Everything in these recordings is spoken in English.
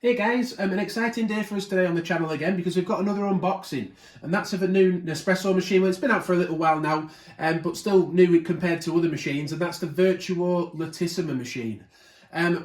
Hey guys, an exciting day for us today on the channel again because we've got another unboxing, and that's of a new Nespresso machine. Well, it's been out for a little while now, but still new compared to other machines, and that's the Vertuo Lattissima machine.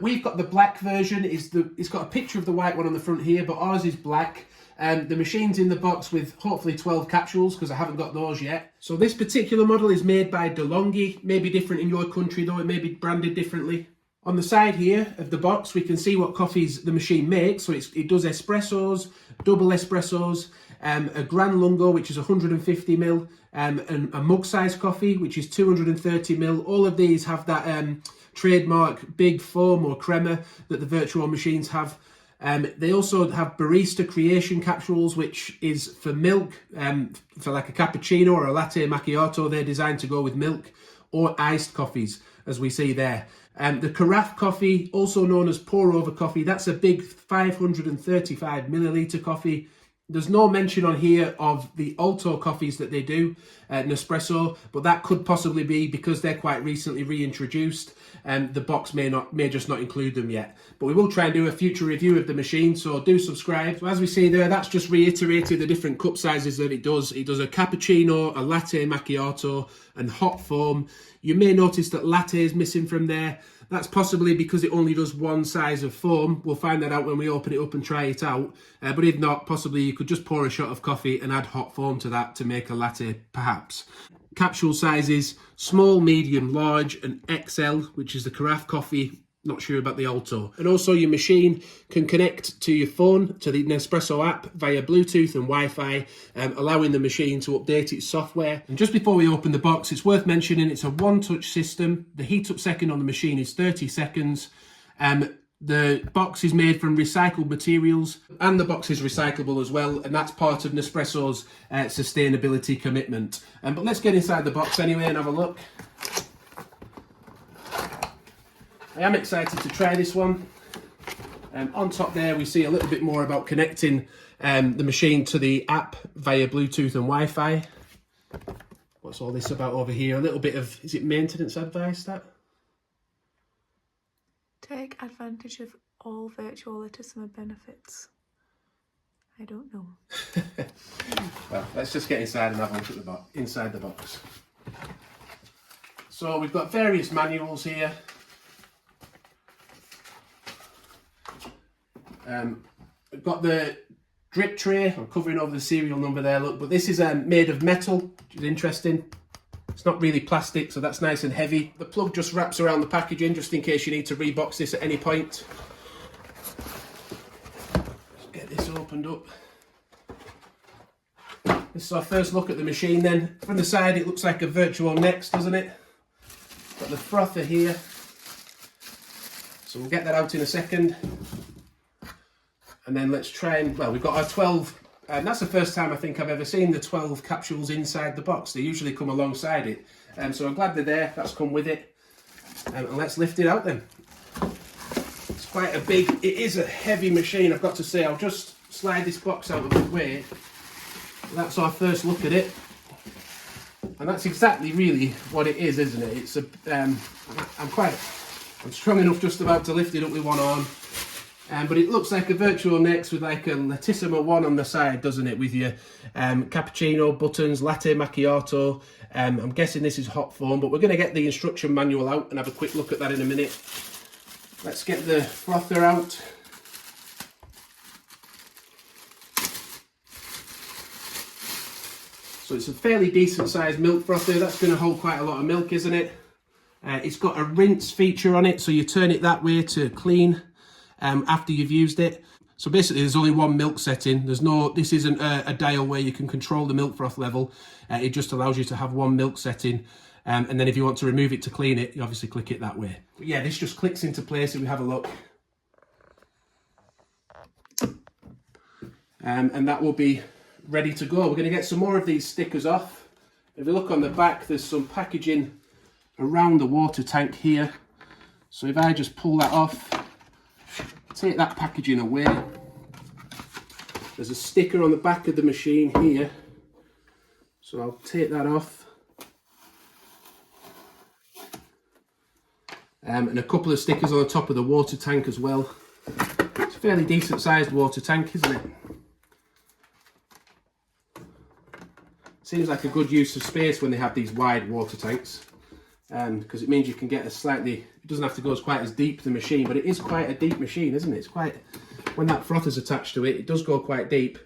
We've got the black version. It's got a picture of the white one on the front here, but ours is black. The machine's in the box with hopefully 12 capsules because I haven't got those yet. So this particular model is made by DeLonghi. Maybe different in your country though, it may be branded differently. On the side here of the box, we can see what coffees the machine makes. So it does espressos, double espressos, a Gran Lungo, which is 150 ml, and a mug size coffee, which is 230 ml. All of these have that trademark big foam or crema that the Vertuo machines have. They also have barista creation capsules, which is for milk, for like a cappuccino or a latte macchiato. They're designed to go with milk, or iced coffees, as we see there. The carafe coffee, also known as pour over coffee, that's a big 535 milliliter coffee. There's no mention on here of the Alto coffees that they do at Nespresso, but that could possibly be because they're quite recently reintroduced. The box may just not include them yet. But we will try and do a future review of the machine, so do subscribe. So as we see there, that's just reiterated the different cup sizes that it does. It does a cappuccino, a latte macchiato, and hot foam. You may notice that latte is missing from there. That's possibly because it only does one size of foam. We'll find that out when we open it up and try it out. But if not, possibly you could just pour a shot of coffee and add hot foam to that to make a latte, perhaps. Capsule sizes, small, medium, large, and XL, which is the carafe coffee. Not sure about the Alto. And also your machine can connect to your phone, to the Nespresso app via Bluetooth and Wi-Fi, allowing the machine to update its software. And just before we open the box, it's worth mentioning it's a one-touch system. The heat up second on the machine is 30 seconds. The box is made from recycled materials, and the box is recyclable as well, and that's part of Nespresso's sustainability commitment. But let's get inside the box anyway and have a look. I am excited to try this one. On top there we see a little bit more about connecting the machine to the app via Bluetooth and Wi-Fi. What's all this about over here? A little bit of, is it maintenance advice, that? Take advantage of all Vertuo Lattissima benefits. I don't know. Well, let's just get inside and have a look at the inside the box. So we've got various manuals here. We've got the drip tray. I'm covering over the serial number there, look, but this is made of metal, which is interesting. It's not really plastic, so that's nice and heavy. The plug just wraps around the packaging just in case you need to rebox this at any point. Let's get this opened up. This is our first look at the machine then. From the side it looks like a Vertuo Next, doesn't it? Got the frother here. So we'll get that out in a second. And then let's try and, well, we've got our 12, and that's the first time I think I've ever seen the 12 capsules inside the box. They usually come alongside it. So I'm glad they're there, that's come with it. And let's lift it out then. It's quite a big, it is a heavy machine, I've got to say. I'll just slide this box out of the way. That's our first look at it. And that's exactly really what it is, isn't it? It's a, I'm strong enough just about to lift it up with one arm. But it looks like a Vertuo Next with like a Lattissima one on the side, doesn't it? With your cappuccino buttons, latte macchiato. I'm guessing this is hot foam, but we're going to get the instruction manual out and have a quick look at that in a minute. Let's get the frother out. So it's a fairly decent sized milk frother. That's going to hold quite a lot of milk, isn't it? It's got a rinse feature on it, so you turn it that way to clean. After you've used it. So basically there's only one milk setting. This isn't a dial where you can control the milk froth level. It just allows you to have one milk setting. And then if you want to remove it to clean it, you obviously click it that way. But yeah, this just clicks into place if we have a look. And that will be ready to go. We're going to get some more of these stickers off. If you look on the back, there's some packaging around the water tank here. So if I just pull that off, take that packaging away. There's a sticker on the back of the machine here, so I'll take that off. And a couple of stickers on the top of the water tank as well. So fairly decent sized water tank, isn't it? Seems like a good use of space when they have these wide water tanks, because it means you can get a slightly, it doesn't have to go as quite as deep the machine, but it is quite a deep machine, isn't it? It's quite, when that frother's attached to it, it does go quite deep.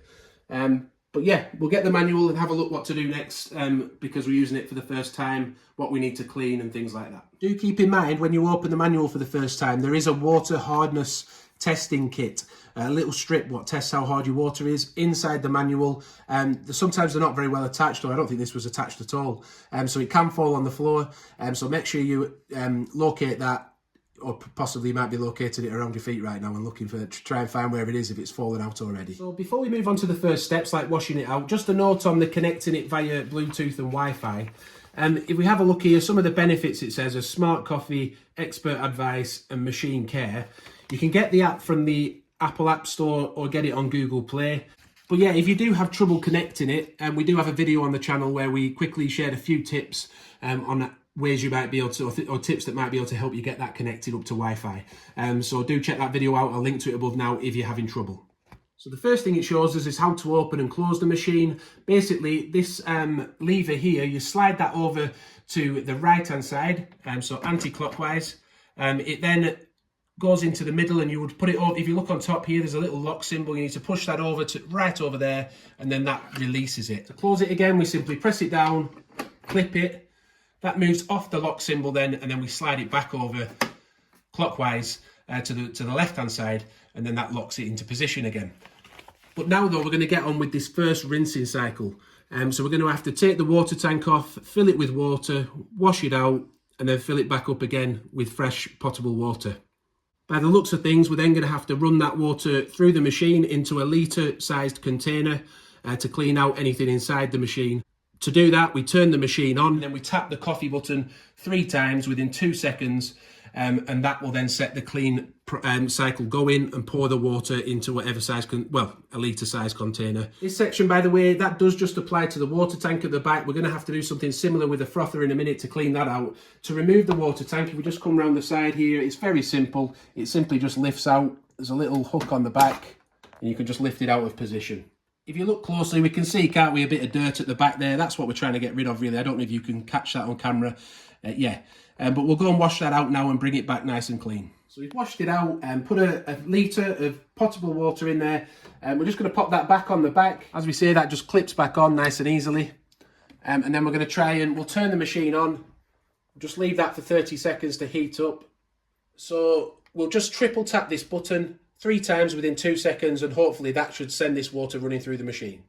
But yeah, we'll get the manual and have a look what to do next, because we're using it for the first time, what we need to clean and things like that. Do keep in mind when you open the manual for the first time, there is a water hardness testing kit, a little strip what tests how hard your water is inside the manual. Sometimes they're not very well attached, or I don't think this was attached at all, so it can fall on the floor, so make sure you locate that, or possibly you might be locating it around your feet right now and looking for, try and find where it is if it's fallen out already. So before we move on to the first steps like washing it out, just a note on the connecting it via Bluetooth and Wi-Fi. If we have a look here, some of the benefits it says are smart coffee, expert advice and machine care. You can get the app from the Apple App Store or get it on Google Play. But yeah, if you do have trouble connecting it, we do have a video on the channel where we quickly shared a few tips on ways you might be able to, or tips that might be able to help you get that connected up to Wi-Fi. So do check that video out. I'll link to it above now if you're having trouble. So the first thing it shows us is how to open and close the machine. Basically, this lever here, you slide that over to the right-hand side, so anti-clockwise. It then goes into the middle, and you would put it over. If you look on top here, there's a little lock symbol. You need to push that over to right over there, and then that releases it. To close it again, we simply press it down, clip it. That moves off the lock symbol then, and then we slide it back over clockwise to the left-hand side, and then that locks it into position again. But now though, we're going to get on with this first rinsing cycle. So we're going to have to take the water tank off, fill it with water, wash it out, and then fill it back up again with fresh potable water. By the looks of things, we're then going to have to run that water through the machine into a litre-sized container to clean out anything inside the machine. To do that, we turn the machine on, and then we tap the coffee button 3 times within 2 seconds, and that will then set the clean cycle going and pour the water into whatever size, a litre-sized container. This section, by the way, that does just apply to the water tank at the back. We're going to have to do something similar with a frother in a minute to clean that out. To remove the water tank, if we just come around the side here, it's very simple. It simply just lifts out. There's a little hook on the back, and you can just lift it out of position. If you look closely, we can see, can't we, a bit of dirt at the back there. That's what we're trying to get rid of, really. I don't know if you can catch that on camera. But we'll go and wash that out now and bring it back nice and clean. So we've washed it out and put a litre of potable water in there. And we're just going to pop that back on the back. As we say, that just clips back on nice and easily. And then we're going to try and we'll turn the machine on. Just leave that for 30 seconds to heat up. So we'll just triple tap this button 3 times within 2 seconds, and hopefully that should send this water running through the machine.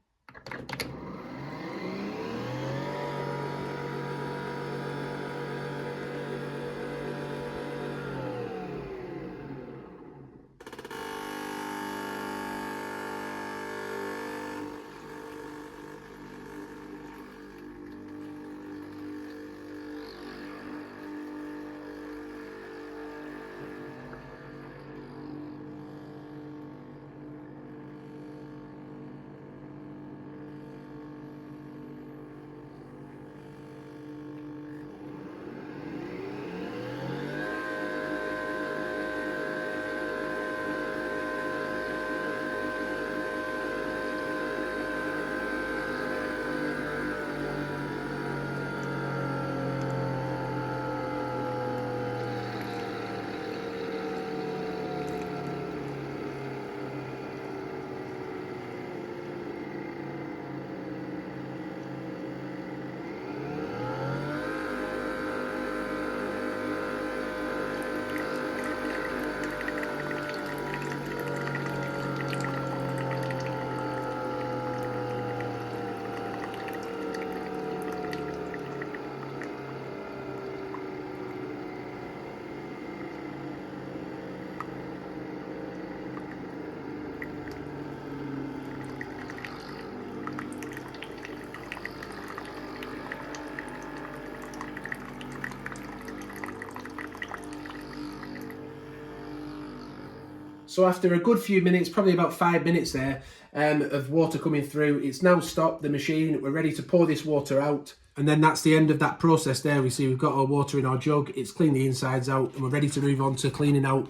So after a good few minutes, probably about 5 minutes there, of water coming through, it's now stopped the machine. We're ready to pour this water out. And then that's the end of that process there. We see we've got our water in our jug. It's cleaned the insides out, and we're ready to move on to cleaning out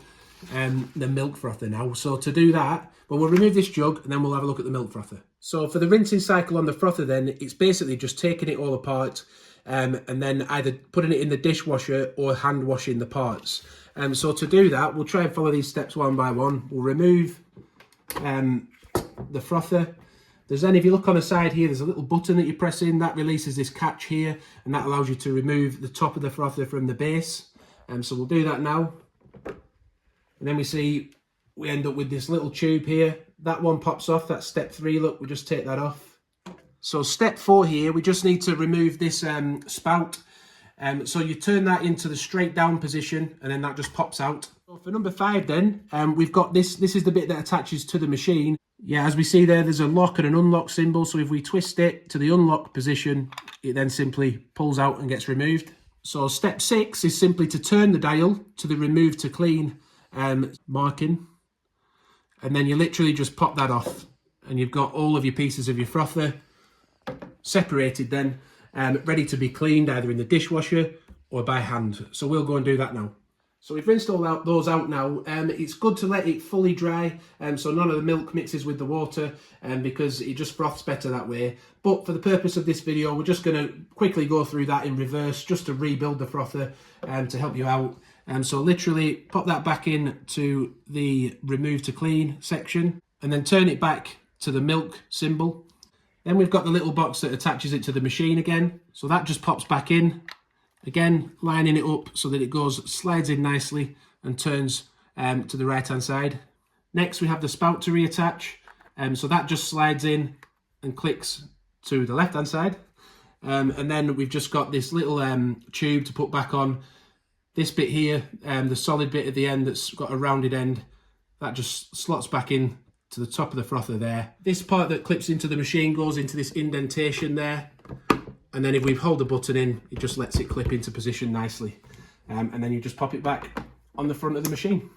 the milk frother now. So to do that, well, we'll remove this jug and then we'll have a look at the milk frother. So for the rinsing cycle on the frother then, it's basically just taking it all apart and then either putting it in the dishwasher or hand washing the parts. So to do that, we'll try and follow these steps one by one. We'll remove the frother. There's then, if you look on the side here, there's a little button that you press in that releases this catch here, and that allows you to remove the top of the frother from the base. So we'll do that now. And then we end up with this little tube here. That one pops off, that's step 3, look, we just take that off. So step 4 here, we just need to remove this spout. So you turn that into the straight down position and then that just pops out. So for number 5 then, we've got this is the bit that attaches to the machine. Yeah, as we see there's a lock and an unlock symbol. So if we twist it to the unlock position, it then simply pulls out and gets removed. So step 6 is simply to turn the dial to the remove to clean marking. And then you literally just pop that off and you've got all of your pieces of your frother separated then, ready to be cleaned either in the dishwasher or by hand. So we'll go and do that now. So we've rinsed all those out now. It's good to let it fully dry so none of the milk mixes with the water because it just froths better that way. But for the purpose of this video, we're just going to quickly go through that in reverse just to rebuild the frother to help you out. So literally pop that back in to the remove to clean section and then turn it back to the milk symbol. Then we've got the little box that attaches it to the machine again. So that just pops back in. Again, lining it up so that it slides in nicely and turns to the right hand side. Next we have the spout to reattach. So that just slides in and clicks to the left hand side. And then we've just got this little tube to put back on. This bit here, the solid bit at the end that's got a rounded end, that just slots back in to the top of the frother there. This part that clips into the machine goes into this indentation there. And then if we hold the button in, it just lets it clip into position nicely. And then you just pop it back on the front of the machine.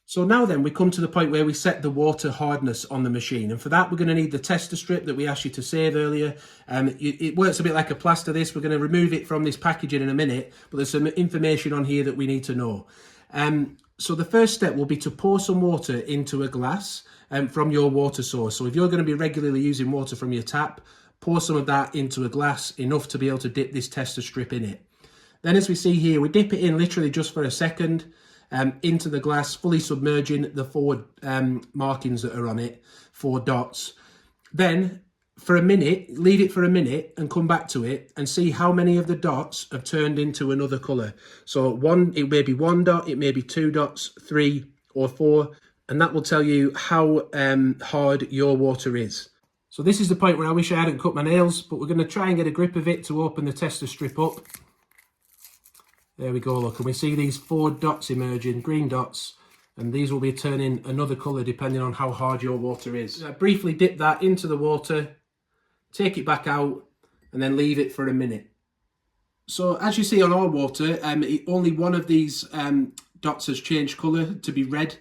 So now then we come to the point where we set the water hardness on the machine. And for that, we're going to need the tester strip that we asked you to save earlier. It works a bit like a plaster, this. We're going to remove it from this packaging in a minute, but there's some information on here that we need to know. So the first step will be to pour some water into a glass from your water source. So if you're going to be regularly using water from your tap, pour some of that into a glass, enough to be able to dip this tester strip in it. Then as we see here, we dip it in literally just for a second into the glass, fully submerging the 4 markings that are on it, 4 dots. Then for a minute, leave it for a minute and come back to it and see how many of the dots have turned into another colour. So it may be 1 dot, it may be 2 dots, 3 or 4, and that will tell you how hard your water is. So this is the point where I wish I hadn't cut my nails, but we're going to try and get a grip of it to open the tester strip up. There we go, look, and we see these 4 dots emerging, green dots, and these will be turning another colour depending on how hard your water is. I briefly dip that into the water, take it back out, and then leave it for a minute. So as you see on our water, only one of these dots has changed colour to be red.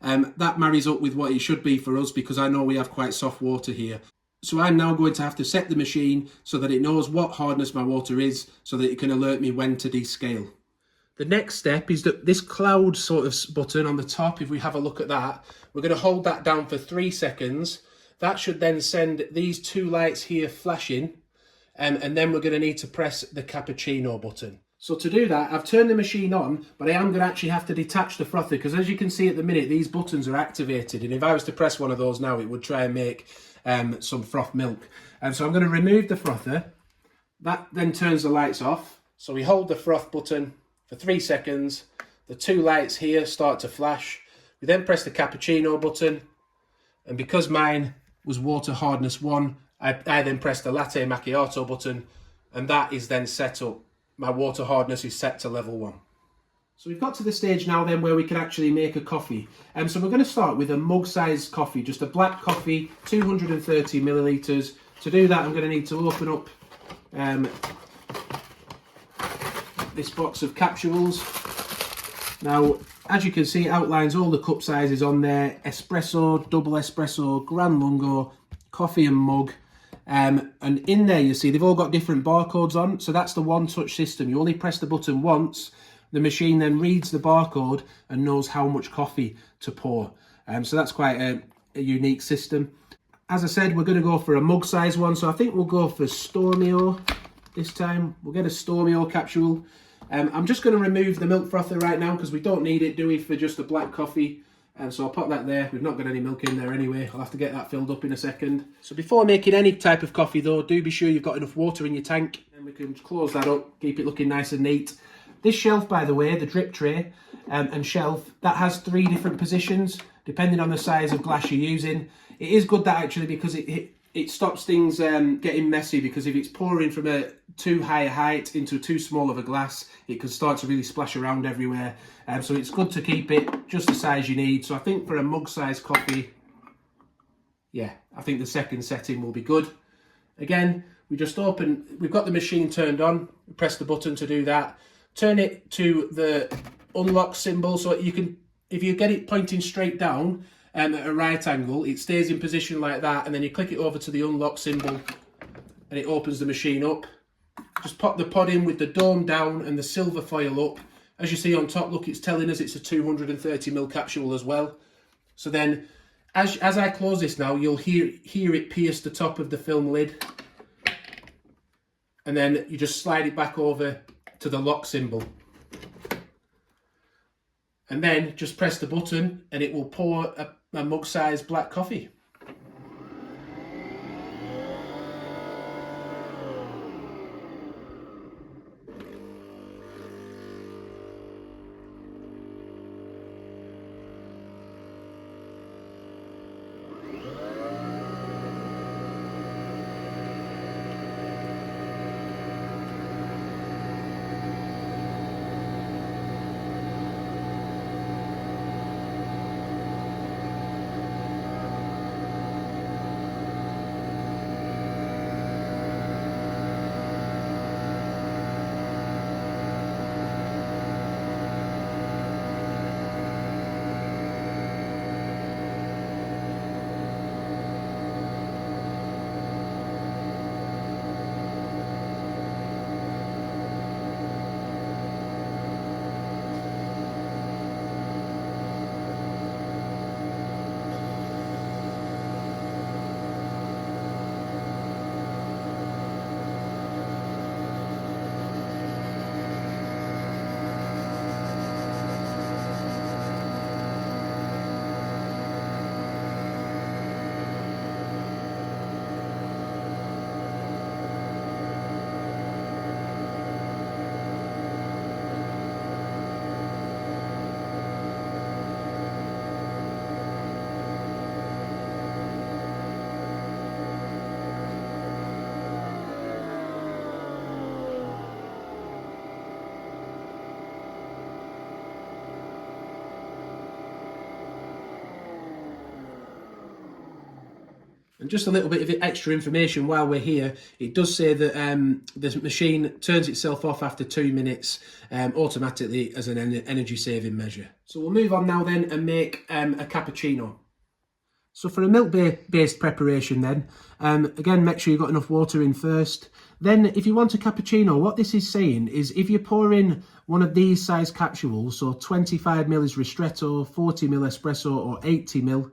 That marries up with what it should be for us because I know we have quite soft water here. So I'm now going to have to set the machine so that it knows what hardness my water is so that it can alert me when to descale. The next step is that this cloud sort of button on the top, if we have a look at that, we're going to hold that down for 3 seconds. That should then send these 2 lights here flashing and then we're going to need to press the cappuccino button. So to do that, I've turned the machine on, but I am going to actually have to detach the frother because as you can see at the minute, these buttons are activated. And if I was to press one of those now, it would try and make some froth milk. And so I'm going to remove the frother. That then turns the lights off. So we hold the froth button for 3 seconds. The 2 lights here start to flash. We then press the cappuccino button. And because mine was water hardness 1, I then press the latte macchiato button. And that is then set up. My water hardness is set to level 1. So we've got to the stage now then where we can actually make a coffee. So we're going to start with a mug-sized coffee, just a black coffee, 230 millilitres. To do that, I'm going to need to open up this box of capsules. Now, as you can see, it outlines all the cup sizes on there: espresso, double espresso, gran lungo, coffee and mug. And in there, you see, they've all got different barcodes on. So that's the one-touch system. You only press the button once the machine then reads the barcode and knows how much coffee to pour. So that's quite a unique system. As I said, we're going to go for a mug size one, so I think we'll go for Stormio this time. We'll get a Stormio capsule. I'm just going to remove the milk frother right now because we don't need it, do we, for just a black coffee. So I'll pop that there. We've not got any milk in there anyway. I'll have to get that filled up in a second. So before making any type of coffee though, do be sure you've got enough water in your tank. And we can close that up, keep it looking nice and neat. This shelf, by the way, the drip tray and shelf, that has 3 different positions depending on the size of glass you're using. It is good that actually because it stops things getting messy, because if it's pouring from a too high a height into too small of a glass, it can start to really splash around everywhere. So it's good to keep it just the size you need. So I think for a mug size coffee, yeah, I think the second setting will be good. Again, we just open, we've got the machine turned on, we press the button to do that. Turn it to the unlock symbol so you can, if you get it pointing straight down at a right angle, it stays in position like that, and then you click it over to the unlock symbol and it opens the machine up. Just pop the pod in with the dome down and the silver foil up. As you see on top, look, it's telling us it's a 230ml capsule as well. So then, as I close this now, you'll hear it pierce the top of the film lid. And then you just slide it back over to the lock symbol. And then just press the button and it will pour a mug-sized black coffee. And just a little bit of extra information while we're here, it does say that the machine turns itself off after 2 minutes automatically as an energy saving measure. So we'll move on now then and make a cappuccino. So for a milk-based preparation then, again, make sure you've got enough water in first. Then if you want a cappuccino, what this is saying is if you pour in one of these size capsules, so 25ml is ristretto, 40ml espresso or 80ml,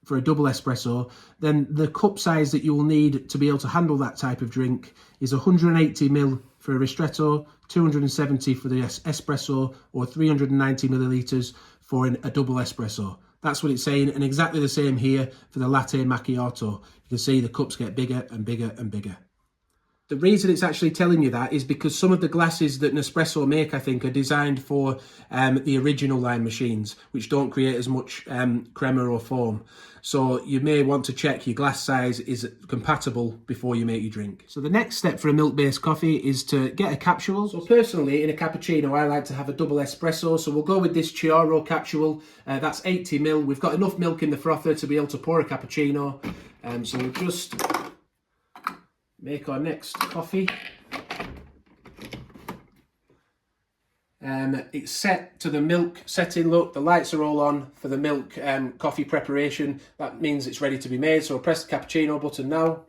for a double espresso, then the cup size that you will need to be able to handle that type of drink is 180ml for a ristretto, 270 for the espresso, or 390ml for a double espresso. That's what it's saying, and exactly the same here for the latte macchiato. You can see the cups get bigger and bigger and bigger. The reason it's actually telling you that is because some of the glasses that Nespresso make, I think, are designed for the original line machines, which don't create as much crema or foam. So you may want to check your glass size is compatible before you make your drink. So the next step for a milk-based coffee is to get a capsule. So personally, in a cappuccino, I like to have a double espresso. So we'll go with this Chiaro capsule. That's 80ml. We've got enough milk in the frother to be able to pour a cappuccino. So we'll just make our next coffee. It's set to the milk setting. Look, the lights are all on for the milk coffee preparation. That means it's ready to be made. So I'll press the cappuccino button now.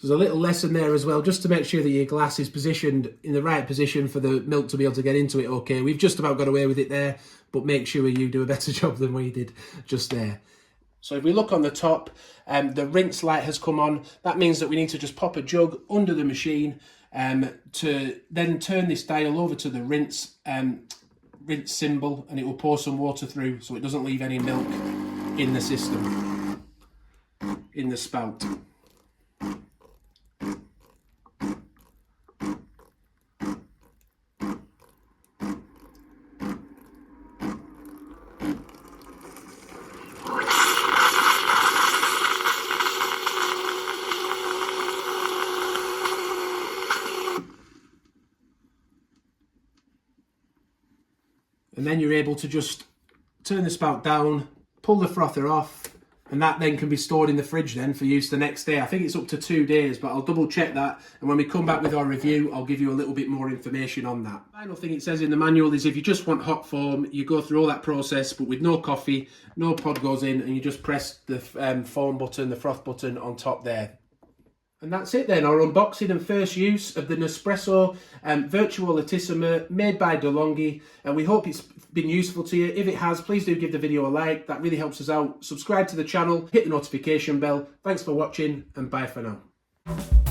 There's a little lesson there as well, just to make sure that your glass is positioned in the right position for the milk to be able to get into it okay. We've just about got away with it there, but make sure you do a better job than we did just there. So if we look on the top, the rinse light has come on. That means that we need to just pop a jug under the machine to then turn this dial over to the rinse symbol, and it will pour some water through so it doesn't leave any milk in the system, in the spout. And then you're able to just turn the spout down, pull the frother off, and that then can be stored in the fridge then for use the next day. I think it's up to 2 days, but I'll double check that. And when we come back with our review, I'll give you a little bit more information on that. Final thing it says in the manual is if you just want hot foam, you go through all that process, but with no coffee, no pod goes in, and you just press the foam button, the froth button on top there. And that's it then, our unboxing and first use of the Nespresso Vertuo Lattissima made by DeLonghi. And we hope it's been useful to you. If it has, please do give the video a like. That really helps us out. Subscribe to the channel, hit the notification bell. Thanks for watching, and bye for now.